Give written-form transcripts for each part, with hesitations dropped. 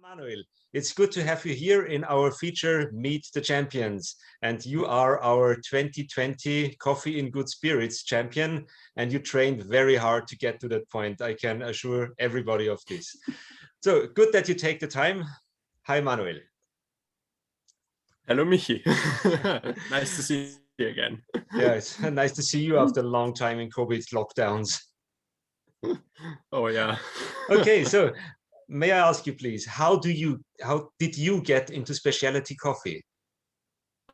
Manuel, it's good to have you here in our feature Meet the Champions. And you are our 2020 Coffee in Good Spirits champion, and you trained very hard to get to that point. I can assure everybody of this. So good that you take the time. Hi, Manuel. Hello, Michi. Nice to see you again. Yeah, it's nice to see you after a long time in COVID lockdowns. Oh, yeah. Okay, so may I ask you, please, how did you get into specialty coffee?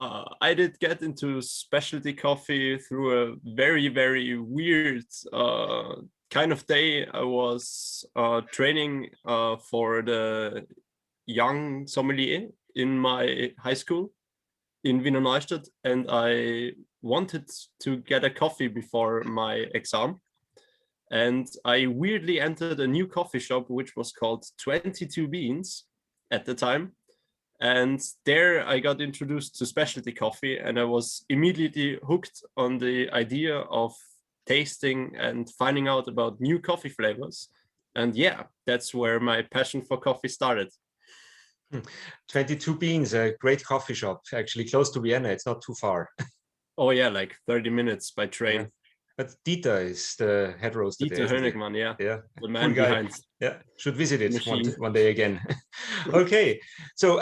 I did get into specialty coffee through a very, very weird kind of day. I was training for the young sommelier in my high school in Wiener Neustadt, and I wanted to get a coffee before my exam. And I weirdly entered a new coffee shop, which was called 22 Beans at the time. And there I got introduced to specialty coffee, and I was immediately hooked on the idea of tasting and finding out about new coffee flavors. And yeah, that's where my passion for coffee started. 22 Beans, a great coffee shop, actually close to Vienna. It's not too far. Oh yeah, like 30 minutes by train. Yeah. But Dieter is the head roaster there, Dieter isn't he? Hönigmann, yeah. Yeah, The cool man guy. behind Yeah, should visit it machine. one day again. Okay, so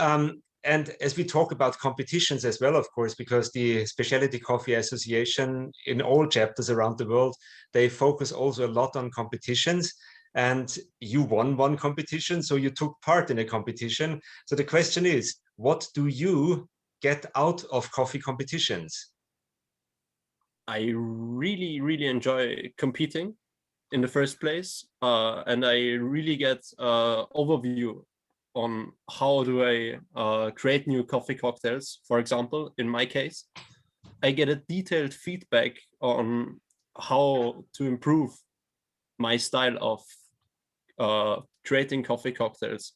and as we talk about competitions as well, of course, because the Specialty Coffee Association in all chapters around the world, they focus also a lot on competitions. And you won one competition, so you took part in a competition. So the question is, what do you get out of coffee competitions? I really, really enjoy competing in the first place. And I really get overview on how do I create new coffee cocktails. For example, in my case, I get a detailed feedback on how to improve my style of creating coffee cocktails.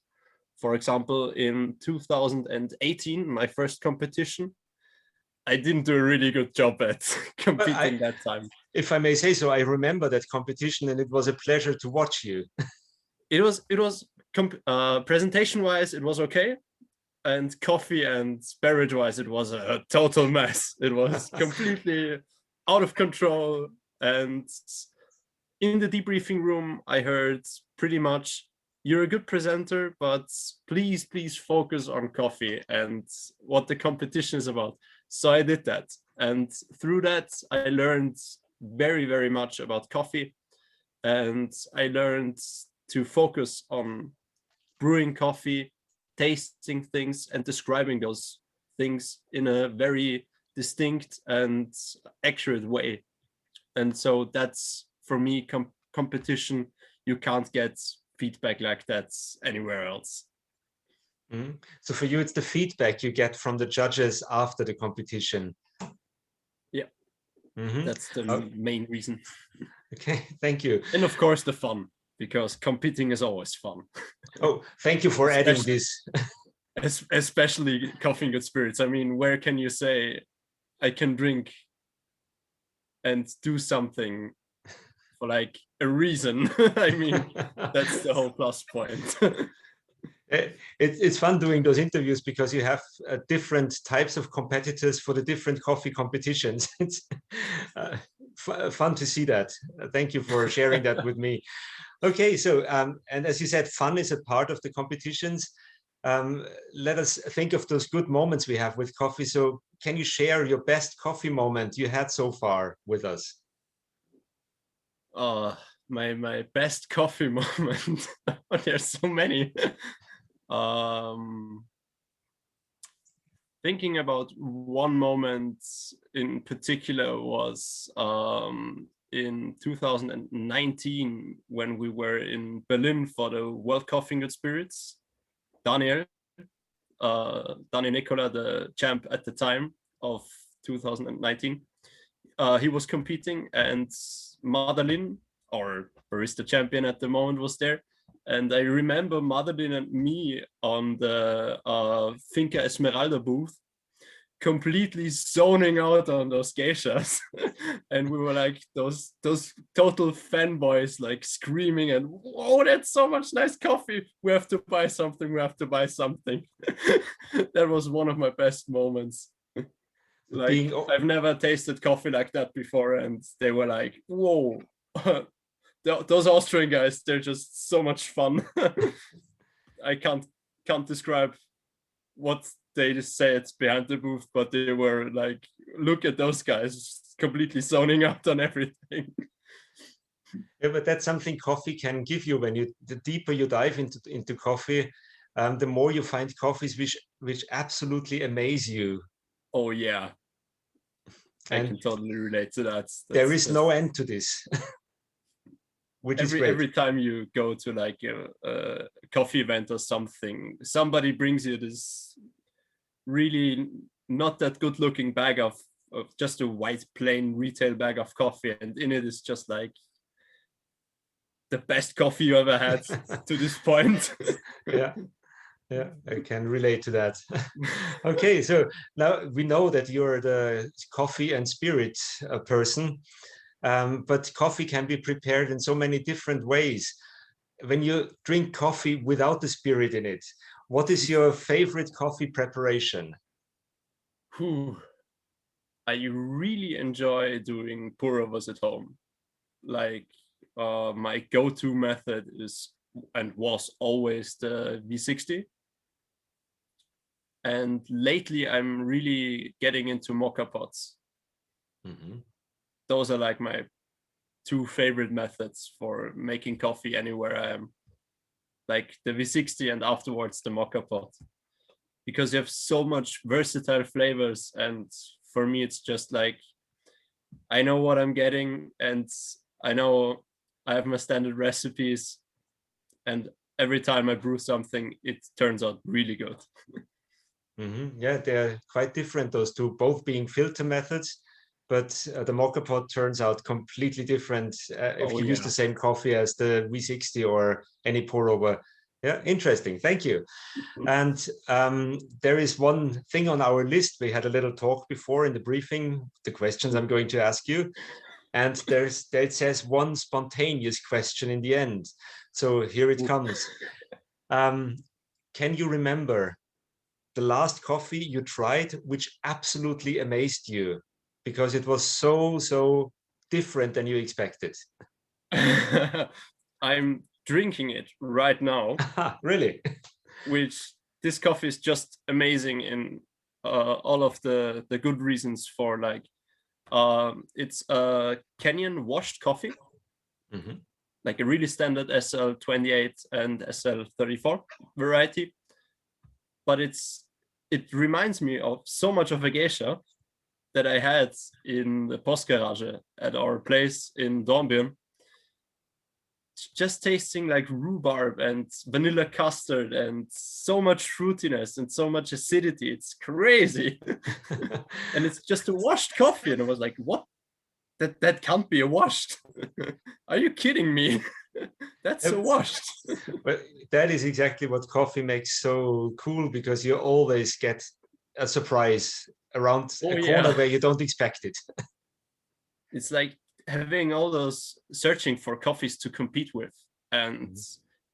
For example, in 2018, my first competition, I didn't do a really good job at competing that time. If I may say so, I remember that competition, and it was a pleasure to watch you. It was presentation wise, it was okay, and coffee and beverage wise, it was a total mess. It was completely out of control. And in the debriefing room, I heard pretty much, "You're a good presenter, but please focus on coffee and what the competition is about." So I did that, and through that I learned very, very much about coffee, and I learned to focus on brewing coffee, tasting things, and describing those things in a very distinct and accurate way. And so that's, for me, competition. You can't get feedback like that anywhere else. Mm-hmm. So for you, it's the feedback you get from the judges after the competition. Yeah, that's the main reason. Okay, thank you. And of course the fun, because competing is always fun. Oh, thank you for adding this. Especially Coffee in Good Spirits. I mean, where can you say I can drink and do something for like a reason? I mean, that's the whole plus point. It's fun doing those interviews because you have different types of competitors for the different coffee competitions. It's fun to see that. Thank you for sharing that with me. Okay, so and as you said, fun is a part of the competitions. Let us think of those good moments we have with coffee. So can you share your best coffee moment you had so far with us? My best coffee moment. There's so many. Thinking about one moment in particular was in 2019 when we were in Berlin for the World Coffee in Good Spirits. Daniel Nicola, the champ at the time of 2019, he was competing, and Madeline, our barista champion at the moment, was there. And I remember Madeline and me on the Finca Esmeralda booth, completely zoning out on those geishas. And we were like those total fanboys, like screaming and, "Oh, that's so much nice coffee. We have to buy something. We have to buy something." That was one of my best moments. Like, I've never tasted coffee like that before, and they were like, "Whoa." Those Austrian guys, they're just so much fun. I can't describe what they just said behind the booth, but they were like, "Look at those guys, completely zoning out on everything." Yeah, but that's something coffee can give you. When the deeper you dive into coffee, the more you find coffees which absolutely amaze you. Oh yeah, I can totally relate to that. There is no end to this. Which is great. Every time you go to like a coffee event or something, somebody brings you this really not that good looking bag of just a white plain retail bag of coffee, and in it is just like the best coffee you ever had to this point. Yeah, I can relate to that. Okay, so now we know that you're the coffee and spirit person. But coffee can be prepared in so many different ways. When you drink coffee without the spirit in it, what is your favorite coffee preparation? I really enjoy doing pour-overs at home. Like, my go-to method is and was always the V60. And lately I'm really getting into mocha pots. Mm-hmm. Those are like my two favorite methods for making coffee anywhere I am. Like the V60 and afterwards the mocha pot, because you have so much versatile flavors. And for me, it's just like, I know what I'm getting, and I know I have my standard recipes, and every time I brew something, it turns out really good. Mm-hmm. Yeah, they're quite different, those two, both being filter methods, but the mocha pot turns out completely different if you use the same coffee as the V60 or any pour over. Yeah, interesting. Thank you. And there is one thing on our list. We had a little talk before in the briefing, the questions I'm going to ask you. And there it says one spontaneous question in the end. So here it comes. Can you remember the last coffee you tried which absolutely amazed you because it was so different than you expected? I'm drinking it right now. Really? Which, this coffee is just amazing in all of the good reasons for, like, it's a Kenyan washed coffee. Mm-hmm. Like a really standard SL28 and SL34 variety. But it reminds me of so much of a geisha that I had in the Postgarage at our place in Dornbirn. Just tasting like rhubarb and vanilla custard and so much fruitiness and so much acidity. It's crazy. And it's just a washed coffee. And I was like, what? That can't be a washed. Are you kidding me? That's a washed. But that is exactly what coffee makes so cool, because you always get a surprise around a corner where you don't expect it. It's like having all those searching for coffees to compete with, and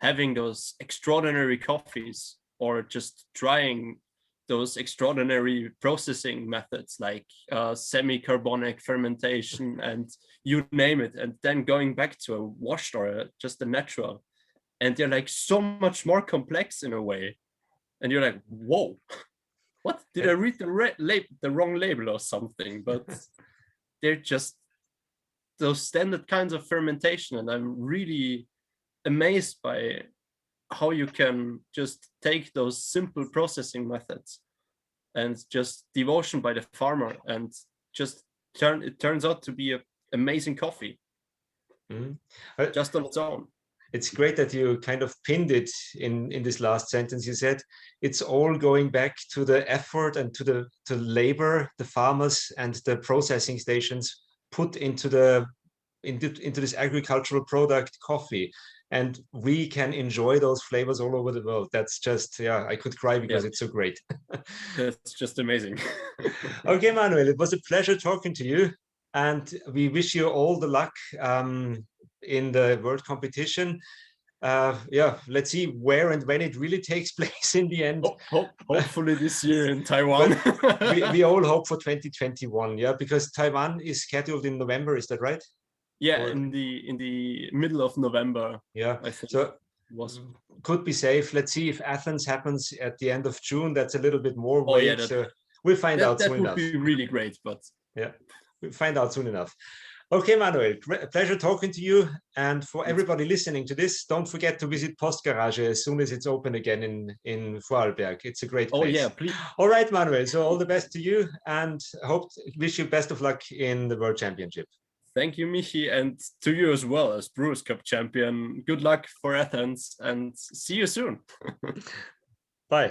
having those extraordinary coffees, or just trying those extraordinary processing methods like semi-carbonic fermentation and you name it, and then going back to a washed or just a natural, and they're like so much more complex in a way, and you're like, whoa, what, did I read the wrong label or something? But they're just those standard kinds of fermentation, and I'm really amazed by how you can just take those simple processing methods and just devotion by the farmer, and just it turns out to be an amazing coffee just on its own. It's great that you kind of pinned it in this last sentence. You said it's all going back to the effort and to labor the farmers and the processing stations put into this agricultural product, coffee. and we can enjoy those flavors all over the world. That's just, yeah, I could cry because it's so great. That's just amazing. Okay, Manuel, it was a pleasure talking to you, and we wish you all the luck in the world competition. Yeah, let's see where and when it really takes place in the end. Hopefully this year in Taiwan. we all hope for 2021, yeah, because Taiwan is scheduled in November, is that right? Yeah, or in the middle of November. Yeah, I think so was could be safe. Let's see if Athens happens at the end of June. That's a little bit more vague. Yeah, so we'll find out soon enough. That would be really great, but yeah, we'll find out soon enough. Okay, Manuel, pleasure talking to you. And for everybody listening to this, don't forget to visit Postgarage as soon as it's open again in Vorarlberg. It's a great place. Yeah, please. All right, Manuel. So all the best to you, and wish you best of luck in the World Championship. Thank you, Michi, and to you as well as Brewers Cup champion. Good luck for Athens, and see you soon. Bye.